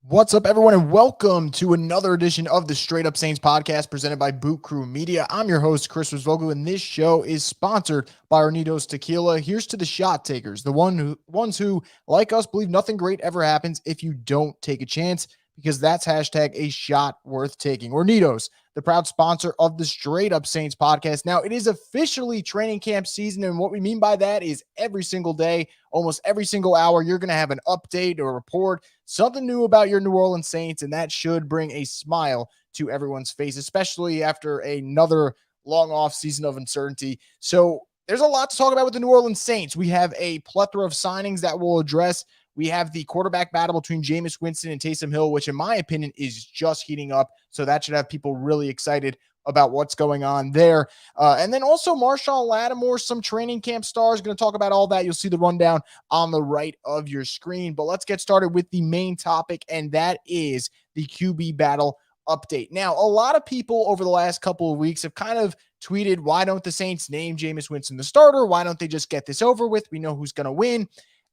What's up, everyone, and welcome to another edition of the Straight Up Saints podcast presented by Boot Crew Media. I'm your host, Chris Rosvoglou, and this show is sponsored by Hornitos Tequila. Here's to the shot takers, the ones who, like us, believe nothing great ever happens if you don't take a chance, because that's hashtag a shot worth taking. Hornitos, the proud sponsor of the Straight Up Saints podcast. Now, it is officially training camp season, and what we mean by that is every single day, almost every single hour, you're going to have an update or a report, something new about your New Orleans Saints, and that should bring a smile to everyone's face, especially after another long off season of uncertainty. So there's a lot to talk about with the New Orleans Saints. We have a plethora of signings that we'll address. We have the quarterback battle between Jameis Winston and Taysom Hill, which in my opinion is just heating up. So that should have people really excited about what's going on there. And then also Marshon Lattimore, some training camp stars. Going to talk about all that. You'll see the rundown on the right of your screen. But let's get started with the main topic, and that is the QB battle update. Now, a lot of people over the last couple of weeks have kind of tweeted, why don't the Saints name Jameis Winston the starter? Why don't they just get this over with? We know who's going to win.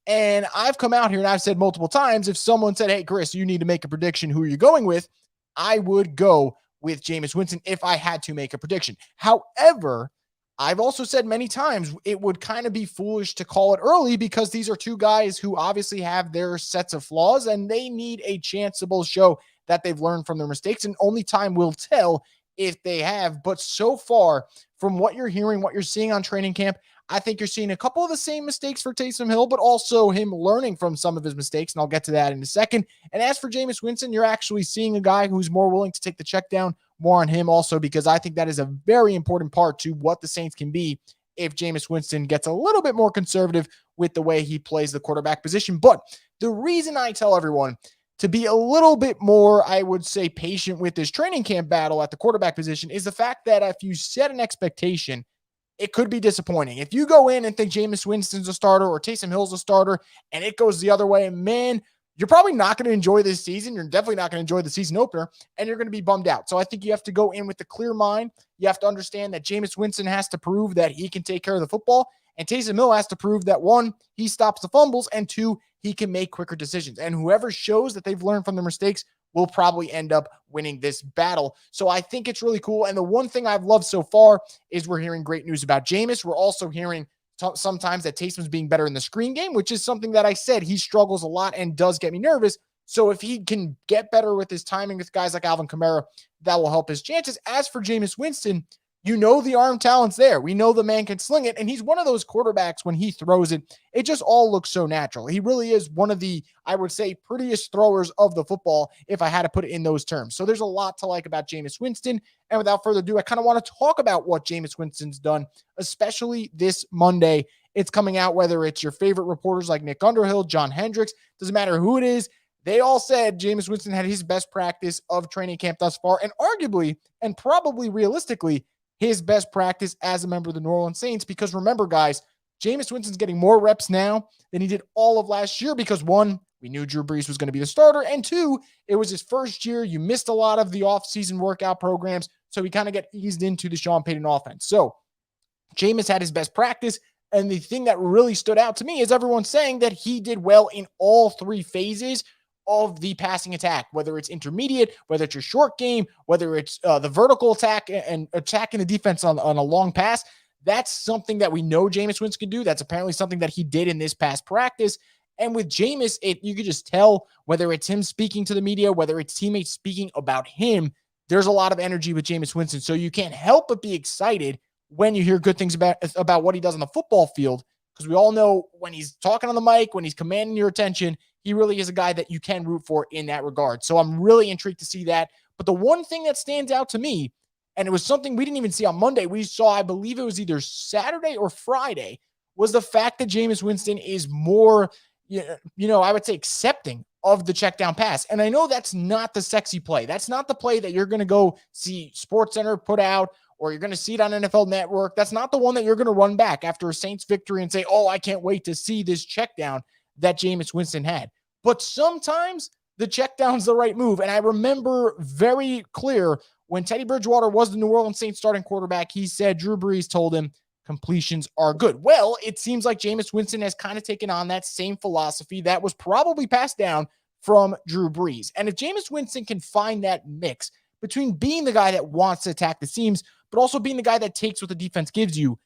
And I've come out here and I've said multiple times, if someone said, hey, Chris, you need to make a prediction who you're going with, I would go with Jameis Winston if I had to make a prediction. However, I've also said many times it would kind of be foolish to call it early because these are two guys who obviously have their sets of flaws and they need a chance to both show that they've learned from their mistakes, and only time will tell if they have. But so far, from what you're hearing, what you're seeing on training camp, I think you're seeing a couple of the same mistakes for Taysom Hill, but also him learning from some of his mistakes, and I'll get to that in a second. And as for Jameis Winston, you're actually seeing a guy who's more willing to take the check down. More on him also, because I think that is a very important part to what the Saints can be if Jameis Winston gets a little bit more conservative with the way he plays the quarterback position. But the reason I tell everyone to be a little bit more, I would say, patient with this training camp battle at the quarterback position is the fact that if you set an expectation, it could be disappointing. If you go in and think Jameis Winston's a starter or Taysom Hill's a starter and it goes the other way, man, you're probably not going to enjoy this season. You're definitely not going to enjoy the season opener, and you're going to be bummed out. So I think you have to go in with a clear mind. You have to understand that Jameis Winston has to prove that he can take care of the football, and Taysom Hill has to prove that, one, he stops the fumbles, and two, he can make quicker decisions. And whoever shows that they've learned from their mistakes will probably end up winning this battle. So I think it's really cool. And the one thing I've loved so far is we're hearing great news about Jameis. We're also hearing sometimes that Taysom's being better in the screen game, which is something that I said he struggles a lot and does get me nervous. So if he can get better with his timing with guys like Alvin Kamara, that will help his chances. As for Jameis Winston, you know the arm talent's there. We know the man can sling it, and he's one of those quarterbacks when he throws it, it just all looks so natural. He really is one of the, I would say, prettiest throwers of the football if I had to put it in those terms. So there's a lot to like about Jameis Winston, and without further ado, I kind of want to talk about what Jameis Winston's done, especially this Monday. It's coming out, whether it's your favorite reporters like Nick Underhill, John Hendricks, doesn't matter who it is, they all said Jameis Winston had his best practice of training camp thus far, and arguably, and probably realistically, his best practice as a member of the New Orleans Saints. Because remember, guys, Jameis Winston's getting more reps now than he did all of last year because, one, we knew Drew Brees was going to be the starter, and two, it was his first year. You missed a lot of the offseason workout programs, so he kind of got eased into the Sean Payton offense. So Jameis had his best practice, and the thing that really stood out to me is everyone saying that he did well in all three phases of the passing attack, whether it's intermediate, whether it's your short game, whether it's the vertical attack and attacking the defense on a long pass. That's something that we know Jameis Winston can do. That's apparently something that he did in this past practice. And with Jameis, you could just tell whether it's him speaking to the media, whether it's teammates speaking about him, there's a lot of energy with Jameis Winston. So you can't help but be excited when you hear good things about what he does on the football field, because we all know when he's talking on the mic, when he's commanding your attention, he really is a guy that you can root for in that regard. So I'm really intrigued to see that. But the one thing that stands out to me, and it was something we didn't even see on Monday, we saw, I believe it was either Saturday or Friday, was the fact that Jameis Winston is more, I would say accepting of the check down pass. And I know that's not the sexy play. That's not the play that you're going to go see SportsCenter put out, or you're going to see it on NFL Network. That's not the one that you're going to run back after a Saints victory and say, oh, I can't wait to see this check down that Jameis Winston had. But sometimes the check down's the right move. And I remember very clear when Teddy Bridgewater was the New Orleans Saints starting quarterback, he said Drew Brees told him completions are good. Well, it seems like Jameis Winston has kind of taken on that same philosophy that was probably passed down from Drew Brees. And if Jameis Winston can find that mix between being the guy that wants to attack the seams, but also being the guy that takes what the defense gives you,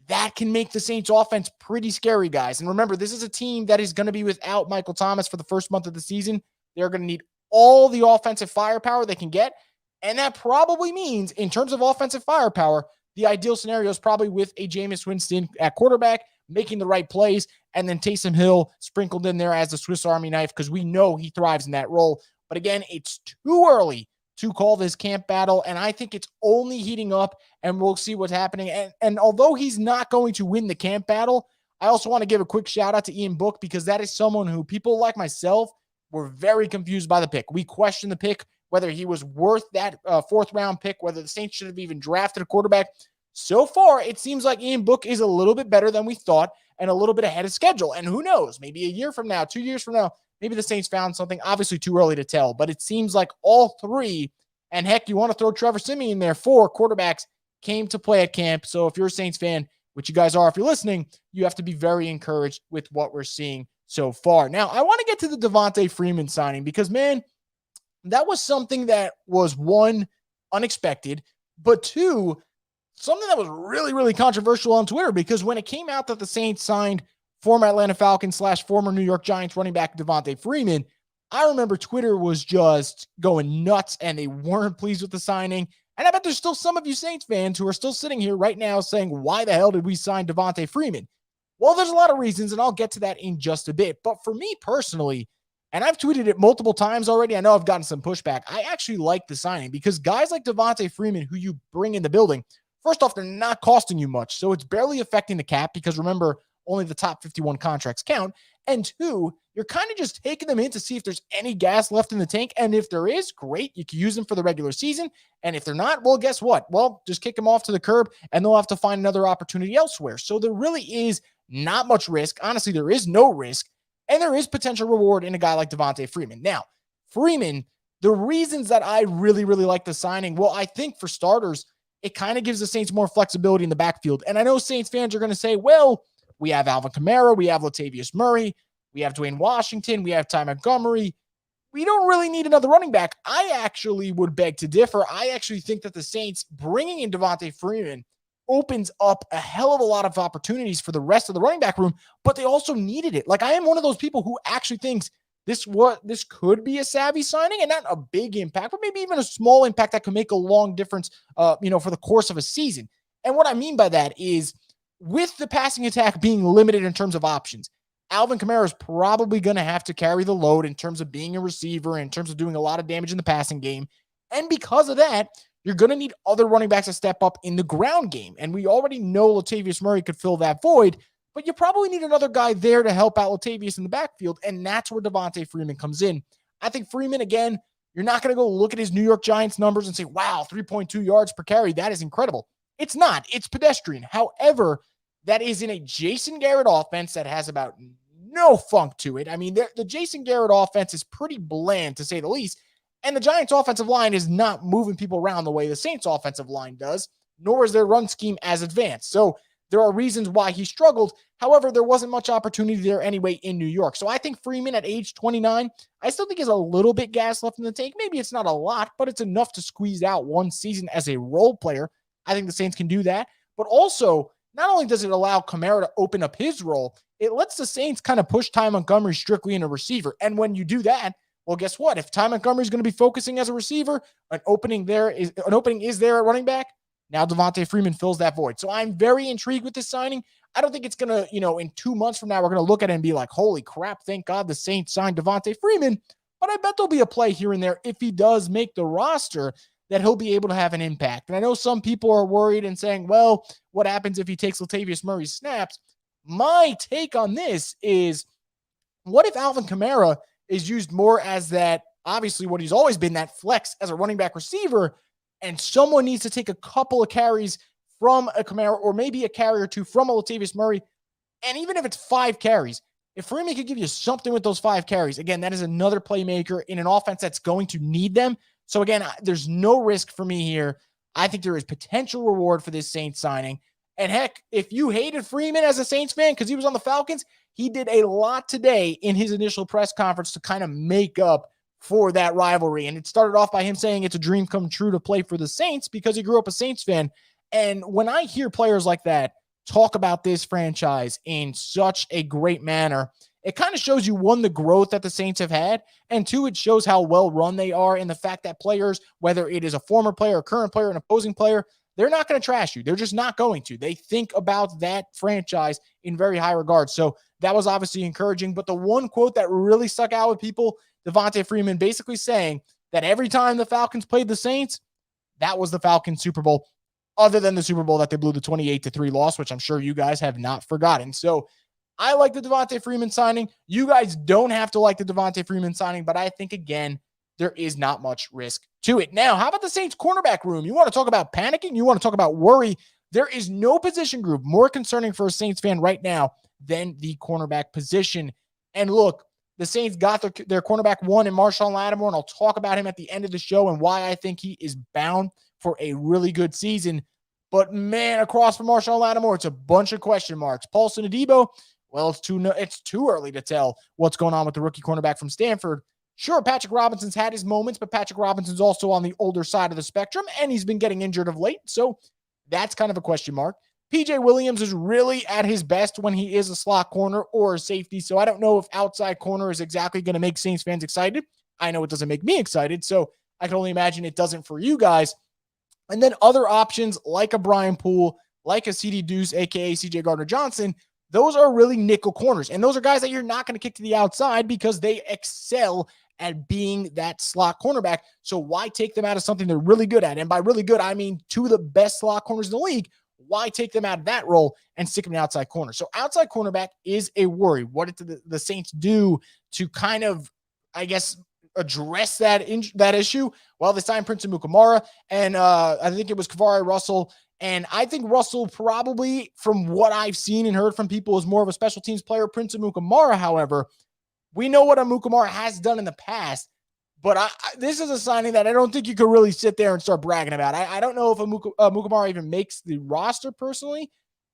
that can make the Saints offense pretty scary, guys. And remember, this is a team that is going to be without Michael Thomas for the first month of the season. They're going to need all the offensive firepower they can get. And that probably means, in terms of offensive firepower, the ideal scenario is probably with a Jameis Winston at quarterback, making the right plays, and then Taysom Hill sprinkled in there as the Swiss Army knife, because we know he thrives in that role. But again, it's too early to call this camp battle, and I think it's only heating up, and we'll see what's happening. And although he's not going to win the camp battle, I also want to give a quick shout out to Ian Book, because that is someone who people like myself were very confused by the pick. We questioned the pick, whether he was worth that fourth-round pick, whether the Saints should have even drafted a quarterback. So far, it seems like Ian Book is a little bit better than we thought and a little bit ahead of schedule. And who knows, maybe a year from now, 2 years from now, maybe the Saints found something. Obviously too early to tell, but it seems like all three, and heck, you want to throw Trevor Siemian there, 4 quarterbacks came to play at camp. So if you're a Saints fan, which you guys are if you're listening, you have to be very encouraged with what we're seeing so far. Now, I want to get to the Devonta Freeman signing because, man, that was something that was, one, unexpected, but two, something that was really, really controversial on Twitter, because when it came out that the Saints signed former Atlanta Falcons / former New York Giants running back Devonta Freeman, I remember Twitter was just going nuts and they weren't pleased with the signing. And I bet there's still some of you Saints fans who are still sitting here right now saying, why the hell did we sign Devonta Freeman? Well, there's a lot of reasons, and I'll get to that in just a bit. But for me personally, and I've tweeted it multiple times already, I know I've gotten some pushback, I actually like the signing because guys like Devonta Freeman, who you bring in the building, first off, they're not costing you much. So it's barely affecting the cap because remember, only the top 51 contracts count. And two, you're kind of just taking them in to see if there's any gas left in the tank. And if there is, great, you can use them for the regular season. And if they're not, well, guess what? Well, just kick them off to the curb and they'll have to find another opportunity elsewhere. So there really is not much risk. Honestly, there is no risk. And there is potential reward in a guy like Devonta Freeman. Now, Freeman, the reasons that I really, really like the signing, well, I think for starters, it kind of gives the Saints more flexibility in the backfield. And I know Saints fans are going to say, well, we have Alvin Kamara, we have Latavius Murray, we have Dwayne Washington, we have Ty Montgomery. We don't really need another running back. I actually would beg to differ. I actually think that the Saints bringing in Devonta Freeman opens up a hell of a lot of opportunities for the rest of the running back room, but they also needed it. Like, I am one of those people who actually thinks this could be a savvy signing and not a big impact, but maybe even a small impact that could make a long difference, for the course of a season. And what I mean by that is, with the passing attack being limited in terms of options, Alvin Kamara is probably going to have to carry the load in terms of being a receiver, in terms of doing a lot of damage in the passing game. And because of that, you're going to need other running backs to step up in the ground game. And we already know Latavius Murray could fill that void, but you probably need another guy there to help out Latavius in the backfield. And that's where Devonta Freeman comes in. I think Freeman, again, you're not going to go look at his New York Giants numbers and say, wow, 3.2 yards per carry. That is incredible. It's not. It's pedestrian. However, that is in a Jason Garrett offense that has about no funk to it. I mean, the Jason Garrett offense is pretty bland, to say the least. And the Giants' offensive line is not moving people around the way the Saints' offensive line does, nor is their run scheme as advanced. So there are reasons why he struggled. However, there wasn't much opportunity there anyway in New York. So I think Freeman at age 29, I still think he has a little bit gas left in the tank. Maybe it's not a lot, but it's enough to squeeze out one season as a role player. I think the Saints can do that. But also, not only does it allow Kamara to open up his role, it lets the Saints kind of push Ty Montgomery strictly in a receiver. And when you do that, well, guess what? If Ty Montgomery is going to be focusing as a receiver, an opening is there at running back. Now Devonta Freeman fills that void. So I'm very intrigued with this signing. I don't think it's going to, in 2 months from now, we're going to look at it and be like, holy crap, thank God the Saints signed Devonta Freeman. But I bet there'll be a play here and there if he does make the roster that he'll be able to have an impact. And I know some people are worried and saying, well, what happens if he takes Latavius Murray's snaps? My take on this is, what if Alvin Kamara is used more as that, obviously what he's always been, that flex as a running back receiver, and someone needs to take a couple of carries from a Kamara or maybe a carry or two from a Latavius Murray, and even if it's 5 carries, if Freeman could give you something with those 5 carries, again, that is another playmaker in an offense that's going to need them. So again, there's no risk for me here. I think there is potential reward for this Saints signing. And heck, if you hated Freeman as a Saints fan because he was on the Falcons, he did a lot today in his initial press conference to kind of make up for that rivalry. And it started off by him saying it's a dream come true to play for the Saints because he grew up a Saints fan. And when I hear players like that talk about this franchise in such a great manner, it kind of shows you, one, the growth that the Saints have had, and two, it shows how well run they are, and the fact that players, whether it is a former player, a current player, an opposing player, they're not going to trash you. They're just not going to. They think about that franchise in very high regard. So that was obviously encouraging. But the one quote that really stuck out with people, Devonta Freeman basically saying that every time the Falcons played the Saints, that was the Falcons Super Bowl, other than the Super Bowl that they blew the 28-3 loss, which I'm sure you guys have not forgotten. So I like the Devonta Freeman signing. You guys don't have to like the Devonta Freeman signing, but I think, again, there is not much risk to it. Now, how about the Saints cornerback room? You want to talk about panicking? You want to talk about worry? There is no position group more concerning for a Saints fan right now than the cornerback position. And look, the Saints got their cornerback one in Marshon Lattimore, and I'll talk about him at the end of the show and why I think he is bound for a really good season. But, man, across from Marshon Lattimore, it's a bunch of question marks. Paulson Adebo, well, it's too early to tell what's going on with the rookie cornerback from Stanford. Sure, Patrick Robinson's had his moments, but Patrick Robinson's also on the older side of the spectrum, and he's been getting injured of late, so that's kind of a question mark. PJ Williams is really at his best when he is a slot corner or a safety, so I don't know if outside corner is exactly going to make Saints fans excited. I know it doesn't make me excited, so I can only imagine it doesn't for you guys. And then other options like a Brian Poole, like a CD Deuce, a.k.a. CJ Gardner-Johnson, those are really nickel corners. And those are guys that you're not going to kick to the outside because they excel at being that slot cornerback. So why take them out of something they're really good at? And by really good, I mean two of the best slot corners in the league. Why take them out of that role and stick them in outside corner? So outside cornerback is a worry. What did the Saints do to kind of, I guess, address that issue? Well, they signed Prince Amukamara, and I think it was Kavari Russell. And I think Russell probably, from what I've seen and heard from people, is more of a special teams player. Prince Amukamara, however, we know what Amukamara has done in the past, but this is a signing that I don't think you could really sit there and start bragging about. I don't know if Amukamara even makes the roster personally,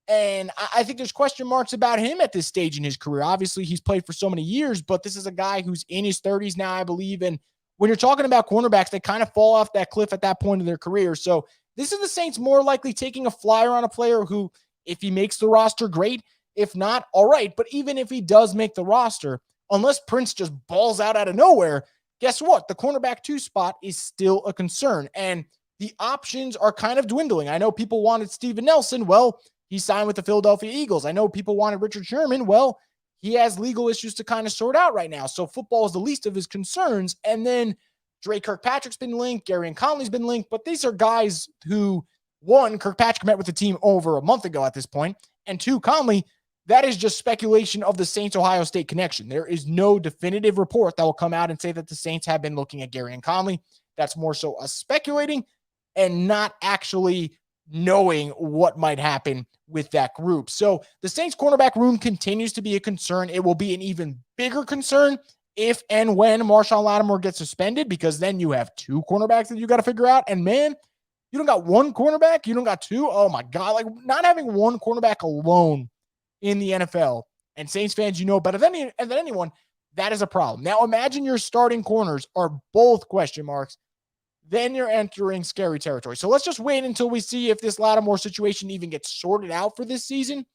and I think there's question marks about him at this stage in his career. Obviously, he's played for so many years, but this is a guy who's in his 30s now, I believe, and when you're talking about cornerbacks, they kind of fall off that cliff at that point in their career. So this is the Saints more likely taking a flyer on a player who, if he makes the roster, great. If not, all right. But even if he does make the roster, unless Prince just balls out of nowhere, guess what? The cornerback 2 spot is still a concern. And the options are kind of dwindling. I know people wanted Steven Nelson. Well, he signed with the Philadelphia Eagles. I know people wanted Richard Sherman. Well, he has legal issues to kind of sort out right now. So football is the least of his concerns. And then Dre Kirkpatrick's been linked. Gary Conley's been linked. But these are guys who, one, Kirkpatrick met with the team over a month ago at this point. And two, Conley, that is just speculation of the Saints-Ohio State connection. There is no definitive report that will come out and say that the Saints have been looking at Gary Conley. That's more so us speculating and not actually knowing what might happen with that group. So the Saints cornerback room continues to be a concern. It will be an even bigger concern if and when Marshon Lattimore gets suspended, because then you have 2 cornerbacks that you got to figure out. And man, you don't got 1 cornerback. You don't got 2. Oh my God. Like, not having 1 cornerback alone in the NFL, and Saints fans, you know better than anyone, that is a problem. Now imagine your starting corners are both question marks. Then you're entering scary territory. So let's just wait until we see if this Lattimore situation even gets sorted out for this season,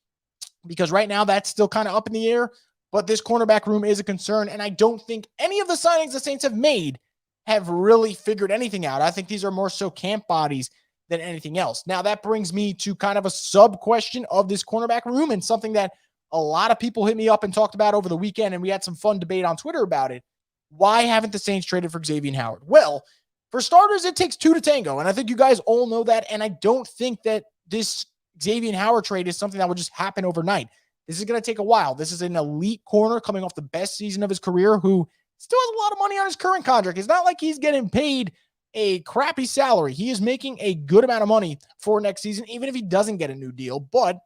because right now that's still kind of up in the air. But this cornerback room is a concern, and I don't think any of the signings the Saints have made have really figured anything out. I think these are more so camp bodies than anything else. Now, that brings me to kind of a sub-question of this cornerback room, and something that a lot of people hit me up and talked about over the weekend, and we had some fun debate on Twitter about it. Why haven't the Saints traded for Xavier Howard? Well, for starters, it takes 2 to tango, and I think you guys all know that, and I don't think that this Xavier Howard trade is something that would just happen overnight. This is going to take a while. This is an elite corner coming off the best season of his career who still has a lot of money on his current contract. It's not like he's getting paid a crappy salary. He is making a good amount of money for next season, even if he doesn't get a new deal. But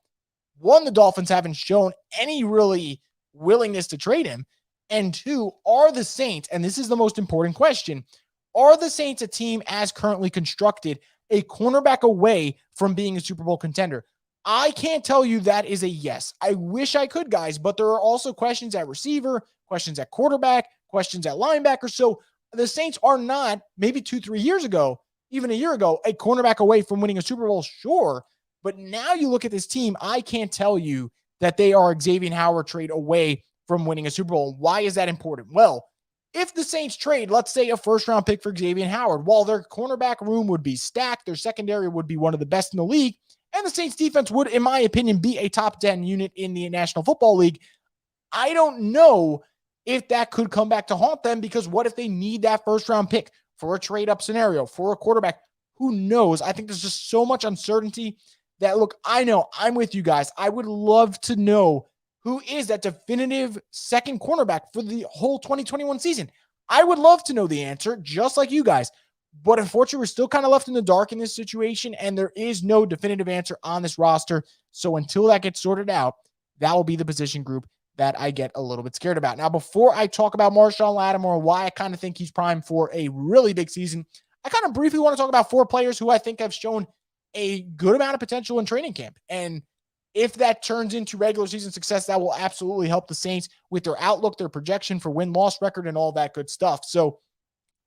one, the Dolphins haven't shown any really willingness to trade him. And 2, are the Saints, and this is the most important question, are the Saints, a team as currently constructed, a cornerback away from being a Super Bowl contender? I can't tell you that is a yes. I wish I could, guys, but there are also questions at receiver, questions at quarterback, questions at linebacker. So the Saints are not, maybe 2-3 years ago, even a year ago, a cornerback away from winning a Super Bowl, sure. But now you look at this team, I can't tell you that they are Xavier Howard trade away from winning a Super Bowl. Why is that important? Well, if the Saints trade, let's say, a first-round pick for Xavier Howard, while their cornerback room would be stacked, their secondary would be one of the best in the league, and the Saints defense would, in my opinion, be a top 10 unit in the National Football League, I don't know if that could come back to haunt them, because what if they need that first-round pick for a trade-up scenario, for a quarterback? Who knows? I think there's just so much uncertainty that, look, I know I'm with you guys. I would love to know who is that definitive second cornerback for the whole 2021 season. I would love to know the answer, just like you guys. But unfortunately, we're still kind of left in the dark in this situation, and there is no definitive answer on this roster. So until that gets sorted out, that will be the position group that I get a little bit scared about. Now, before I talk about Marshon Lattimore, why I kind of think he's primed for a really big season, I kind of briefly want to talk about 4 players who I think have shown a good amount of potential in training camp. And if that turns into regular season success, that will absolutely help the Saints with their outlook, their projection for win-loss record, and all that good stuff. So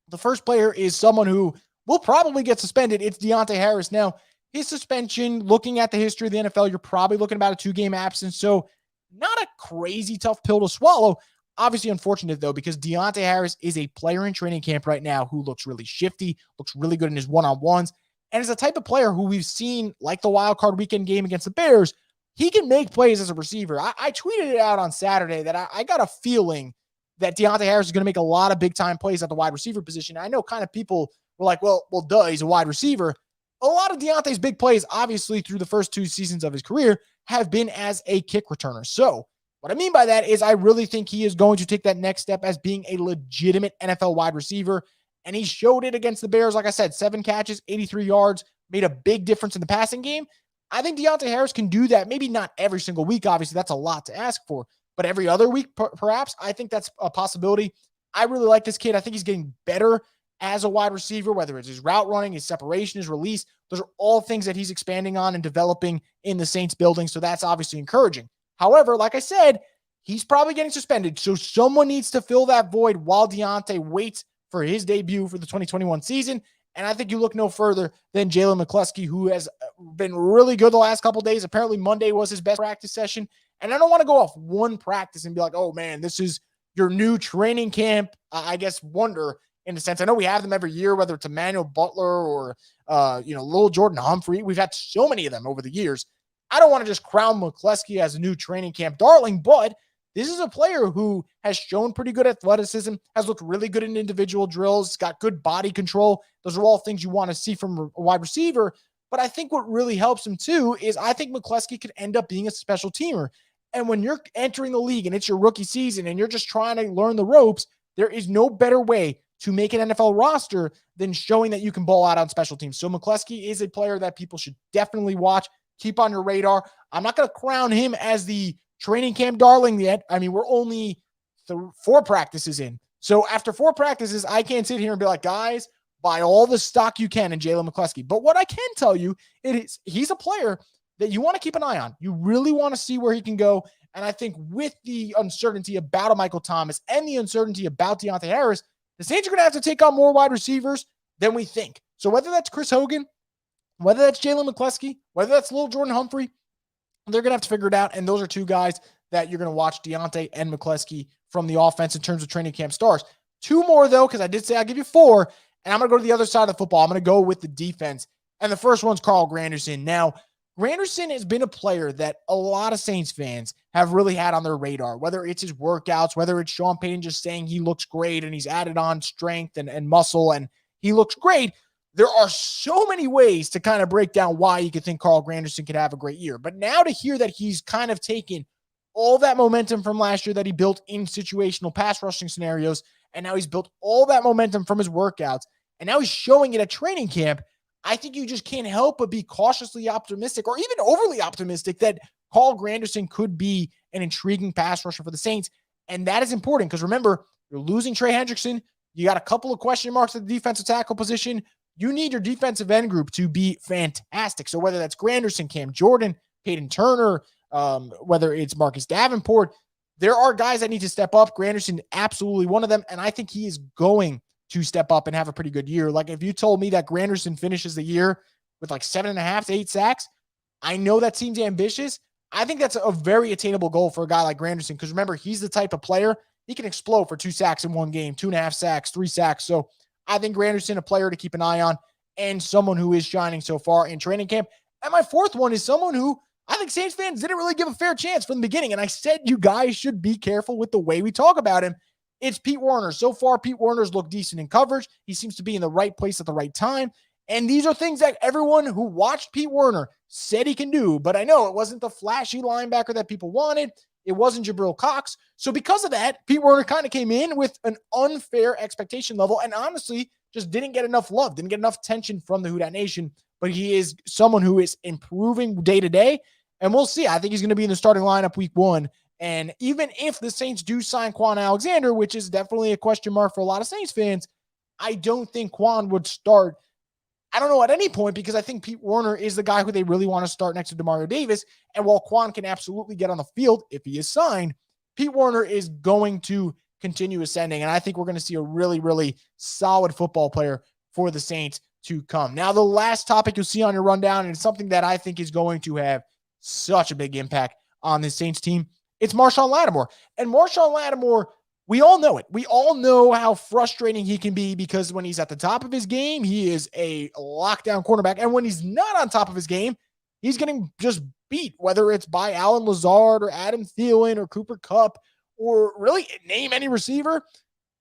the first player is someone who will probably get suspended. It's Deonte Harris. Now, his suspension, looking at the history of the NFL, you're probably looking about a 2-game absence. So not a crazy tough pill to swallow. Obviously unfortunate, though, because Deonte Harris is a player in training camp right now who looks really shifty, looks really good in his one-on-ones, and is a type of player who we've seen, like the wild card weekend game against the Bears, he can make plays as a receiver. I tweeted it out on Saturday that I got a feeling that Deonte Harris is going to make a lot of big-time plays at the wide receiver position. I know kind of people were like, well, duh, he's a wide receiver. A lot of Deonte's big plays, obviously, through the first 2 seasons of his career, have been as a kick returner. So what I mean by that is I really think he is going to take that next step as being a legitimate NFL wide receiver, and he showed it against the Bears. Like I said, 7 catches, 83 yards, made a big difference in the passing game. I think Deonte Harris can do that. Maybe not every single week. Obviously, that's a lot to ask for. But every other week, perhaps, I think that's a possibility. I really like this kid. I think he's getting better as a wide receiver, whether it's his route running, his separation, his release. Those are all things that he's expanding on and developing in the Saints building. So that's obviously encouraging. However, like I said, he's probably getting suspended. So someone needs to fill that void while Deonte waits for his debut for the 2021 season. And I think you look no further than Jalen McCleskey, who has been really good the last couple of days. Apparently Monday was his best practice session. And I don't want to go off one practice and be like, oh man, this is your new training camp, I guess, wonder in a sense. I know we have them every year, whether it's Emmanuel Butler or, Lil Jordan Humphrey. We've had so many of them over the years. I don't want to just crown McCleskey as a new training camp darling, but this is a player who has shown pretty good athleticism, has looked really good in individual drills, got good body control. Those are all things you want to see from a wide receiver. But I think what really helps him too is I think McCleskey could end up being a special teamer. And when you're entering the league and it's your rookie season and you're just trying to learn the ropes, there is no better way to make an NFL roster than showing that you can ball out on special teams. So McCleskey is a player that people should definitely watch, keep on your radar. I'm not going to crown him as the training camp darling yet. I mean, we're only 4 practices in. So after 4 practices, I can't sit here and be like, guys, buy all the stock you can in Jalen McCleskey. But what I can tell you is he's a player that you want to keep an eye on. You really want to see where he can go. And I think with the uncertainty about a Michael Thomas and the uncertainty about Deonte Harris, the Saints are going to have to take on more wide receivers than we think. So whether that's Chris Hogan, whether that's Jalen McCleskey, whether that's Lil Jordan Humphrey, they're going to have to figure it out. And those are 2 guys that you're going to watch, Deonte and McCleskey, from the offense in terms of training camp stars. 2 more, though, because I did say I'll give you 4. And I'm going to go to the other side of the football. I'm going to go with the defense. And the first one's Carl Granderson. Now, Granderson has been a player that a lot of Saints fans have really had on their radar, whether it's his workouts, whether it's Sean Payton just saying he looks great and he's added on strength and muscle and he looks great. There are so many ways to kind of break down why you could think Carl Granderson could have a great year. But now to hear that he's kind of taken all that momentum from last year that he built in situational pass rushing scenarios, and now he's built all that momentum from his workouts, and now he's showing it at training camp, I think you just can't help but be cautiously optimistic or even overly optimistic that Carl Granderson could be an intriguing pass rusher for the Saints. And that is important because remember, you're losing Trey Hendrickson. You got a couple of question marks at the defensive tackle position. You need your defensive end group to be fantastic. So whether that's Granderson, Cam Jordan, Caden Turner, whether it's Marcus Davenport. There are guys that need to step up. Granderson, absolutely one of them. And I think he is going to step up and have a pretty good year. Like if you told me that Granderson finishes the year with like 7.5 to 8 sacks, I know that seems ambitious. I think that's a very attainable goal for a guy like Granderson because remember, he's the type of player, he can explode for 2 sacks in one game, 2.5 sacks, 3 sacks. So I think Granderson, a player to keep an eye on and someone who is shining so far in training camp. And my fourth one is someone who I think Saints fans didn't really give a fair chance from the beginning. And I said you guys should be careful with the way we talk about him. It's Pete Werner. So far, Pete Werner's looked decent in coverage. He seems to be in the right place at the right time. And these are things that everyone who watched Pete Werner said he can do. But I know it wasn't the flashy linebacker that people wanted. It wasn't Jabril Cox. So because of that, Pete Werner kind of came in with an unfair expectation level and honestly just didn't get enough love, didn't get enough attention from the Who Dat Nation. But he is someone who is improving day to day. And we'll see. I think he's going to be in the starting lineup week 1. And even if the Saints do sign Quan Alexander, which is definitely a question mark for a lot of Saints fans, I don't think Quan would start, I don't know, at any point, because I think Pete Werner is the guy who they really want to start next to Demario Davis. And while Quan can absolutely get on the field if he is signed, Pete Werner is going to continue ascending. And I think we're going to see a really, really solid football player for the Saints to come. Now, the last topic you'll see on your rundown, and it's something that I think is going to have such a big impact on this Saints team, it's Marshon Lattimore. And Marshon Lattimore, we all know it. We all know how frustrating he can be because when he's at the top of his game, he is a lockdown cornerback. And when he's not on top of his game, he's getting just beat, whether it's by Allen Lazard or Adam Thielen or Cooper Kupp or really name any receiver.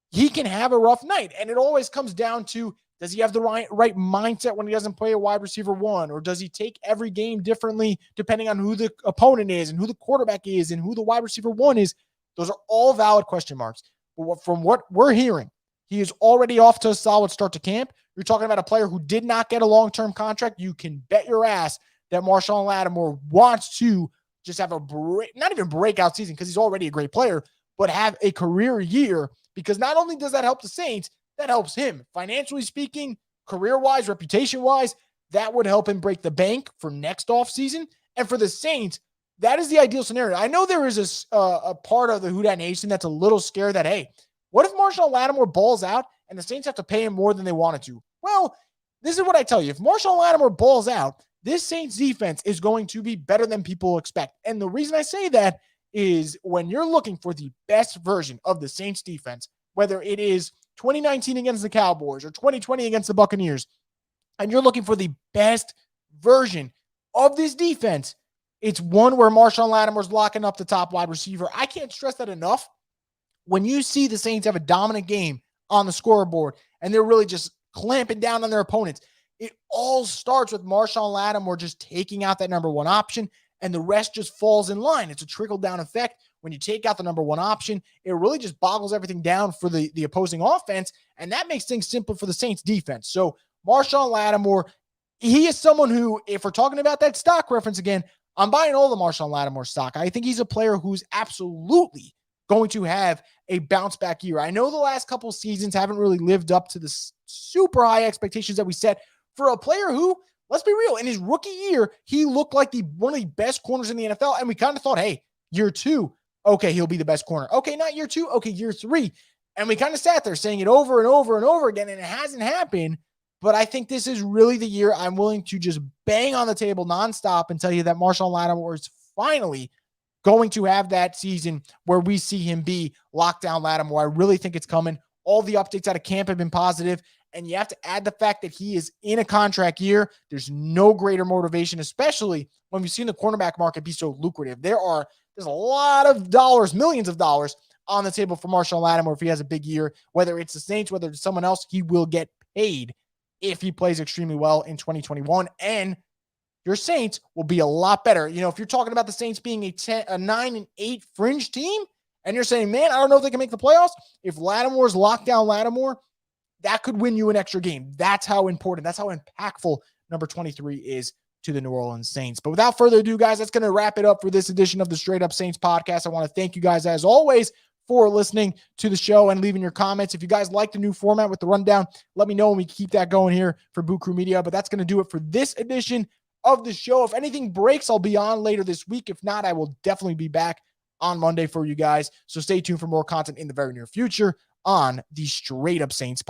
He can have a rough night. And it always comes down to, does he have the right mindset when he doesn't play a wide receiver 1? Or does he take every game differently depending on who the opponent is and who the quarterback is and who the wide receiver 1 is? Those are all valid question marks. But from what we're hearing, he is already off to a solid start to camp. You're talking about a player who did not get a long-term contract. You can bet your ass that Marshon Lattimore wants to just have a not even breakout season because he's already a great player, but have a career year because not only does that help the Saints, that helps him financially speaking, career-wise, reputation-wise. That would help him break the bank for next offseason. And for the Saints, that is the ideal scenario. I know there is a part of the Who Dat Nation that's a little scared that, hey, what if Marshon Lattimore balls out and the Saints have to pay him more than they wanted to? Well, this is what I tell you. If Marshon Lattimore balls out, this Saints defense is going to be better than people expect. And the reason I say that is when you're looking for the best version of the Saints defense, whether it is 2019 against the Cowboys or 2020 against the Buccaneers, and you're looking for the best version of this defense, it's one where Marshon Lattimore's locking up the top wide receiver. I can't stress that enough. When you see the Saints have a dominant game on the scoreboard and they're really just clamping down on their opponents, it all starts with Marshon Lattimore just taking out that number 1 option, and the rest just falls in line. It's a trickle-down effect. When you take out the number 1 option, it really just boggles everything down for the opposing offense, and that makes things simple for the Saints defense. So Marshon Lattimore, he is someone who, if we're talking about that stock reference again, I'm buying all the Marshon Lattimore stock. I think he's a player who's absolutely going to have a bounce back year. I know the last couple of seasons haven't really lived up to the super high expectations that we set for a player who, let's be real, in his rookie year, he looked like one of the best corners in the NFL. And we kind of thought, hey, year 2, okay, he'll be the best corner. Okay, not year 2. Okay, year 3. And we kind of sat there saying it over and over and over again, and it hasn't happened. But I think this is really the year I'm willing to just bang on the table nonstop and tell you that Marshon Lattimore is finally going to have that season where we see him be lockdown Lattimore. I really think it's coming. All the updates out of camp have been positive, and you have to add the fact that he is in a contract year. There's no greater motivation, especially when we've seen the cornerback market be so lucrative. There's a lot of dollars, millions of dollars on the table for Marshon Lattimore if he has a big year. Whether it's the Saints, whether it's someone else, he will get paid if he plays extremely well in 2021. And your Saints will be a lot better. You know, if you're talking about the Saints being a 9-8 fringe team, and you're saying, man, I don't know if they can make the playoffs. If Lattimore's lockdown Lattimore, that could win you an extra game. That's how important, that's how impactful number 23 is to the New Orleans Saints. But without further ado, guys, that's going to wrap it up for this edition of the Straight Up Saints podcast. I want to thank you guys, as always, for listening to the show and leaving your comments. If you guys like the new format with the rundown, let me know and we keep that going here for Boot Crew Media. But that's going to do it for this edition of the show. If anything breaks, I'll be on later this week. If not, I will definitely be back on Monday for you guys. So stay tuned for more content in the very near future on the Straight Up Saints podcast.